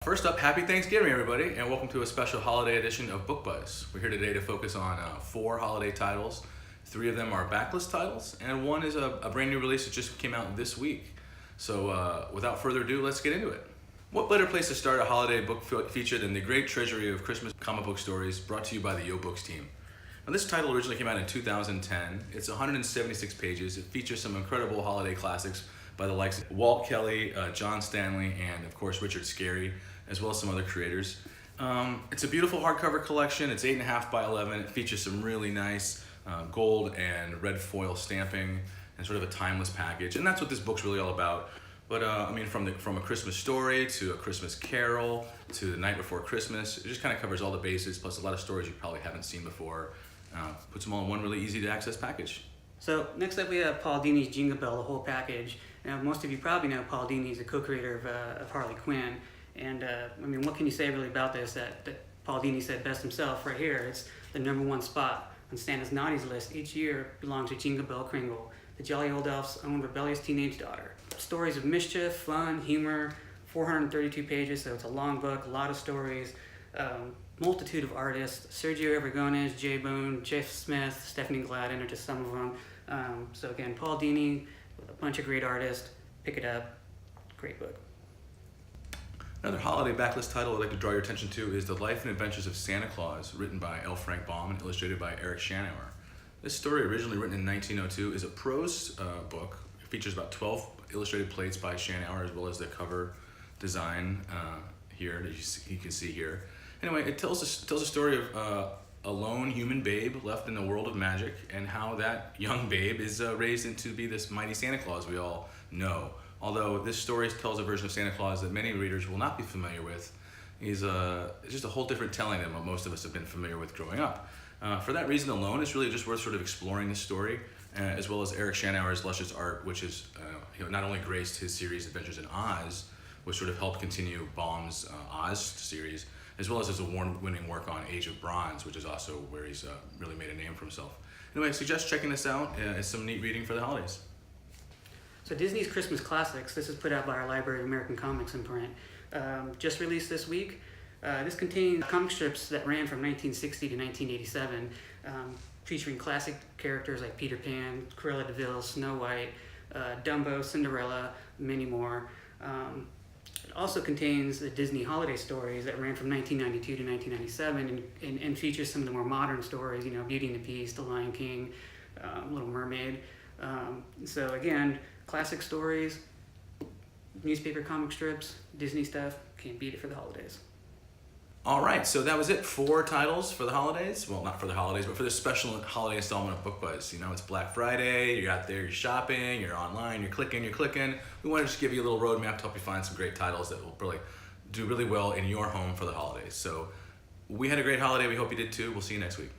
First up, happy Thanksgiving, everybody, and welcome to a special holiday edition of Book Buzz. We're here today to focus on 4 holiday titles. 3 of them are backlist titles, and 1 is a brand new release that just came out this week. So without further ado, let's get into it. What better place to start a holiday book feature than the great treasury of Christmas comic book stories brought to you by the IDW Books team. Now, this title originally came out in 2010. It's 176 pages. It features some incredible holiday classics by the likes of Walt Kelly, John Stanley, and of course Richard Scarry, as well as some other creators. It's a beautiful hardcover collection. It's 8.5 by 11. It features some really nice gold and red foil stamping and sort of a timeless package. And that's what this book's really all about. But I mean, from A Christmas Story to A Christmas Carol to The Night Before Christmas, it just kind of covers all the bases, plus a lot of stories you probably haven't seen before. Puts them all in one really easy to access package. So next up we have Paul Dini's Jingle, the whole package. Now most of you probably know Paul Dini is the co-creator of Harley Quinn. And I mean, what can you say really about this that Paul Dini said best himself right here? It's the #1 spot on Santa's Naughties list each year belongs to Jingle Bell Kringle, the jolly old elf's own rebellious teenage daughter. Stories of mischief, fun, humor, 432 pages, so it's a long book, a lot of stories, multitude of artists, Sergio Aragones, Jay Boone, Jeff Smith, Stephanie Gladden are just some of them. So again, Paul Dini with a bunch of great artists, pick it up, great book. Another holiday backlist title I'd like to draw your attention to is The Life and Adventures of Santa Claus, written by L. Frank Baum and illustrated by Eric Schanauer. This story, originally written in 1902, is a prose book. It features about 12 illustrated plates by Schanauer, as well as the cover design here that you can see here. Anyway, it tells a story of a lone human babe left in the world of magic and how that young babe is raised into be this mighty Santa Claus we all know. Although this story tells a version of Santa Claus that many readers will not be familiar with. He's just a whole different telling than what most of us have been familiar with growing up. For that reason alone, it's really just worth sort of exploring this story, as well as Eric Schanauer's luscious art, which is not only graced his series Adventures in Oz, which sort of helped continue Baum's Oz series, as well as his award-winning work on Age of Bronze, which is also where he's really made a name for himself. Anyway, I suggest checking this out. It's some neat reading for the holidays. So Disney's Christmas Classics, this is put out by our Library of American Comics imprint, just released this week. This contains comic strips that ran from 1960 to 1987, featuring classic characters like Peter Pan, Cruella de Vil, Snow White, Dumbo, Cinderella, many more. It also contains the Disney holiday stories that ran from 1992 to 1997 and features some of the more modern stories, you know, Beauty and the Beast, The Lion King, Little Mermaid. So again, classic stories, newspaper comic strips, Disney stuff, can't beat it for the holidays. All right, so that was it. 4 titles for the holidays. Well, not for the holidays, but for this special holiday installment of Book Buzz. You know, it's Black Friday, you're out there, you're shopping, you're online, you're clicking. We want to just give you a little roadmap to help you find some great titles that will really do really well in your home for the holidays. So we had a great holiday. We hope you did too. We'll see you next week.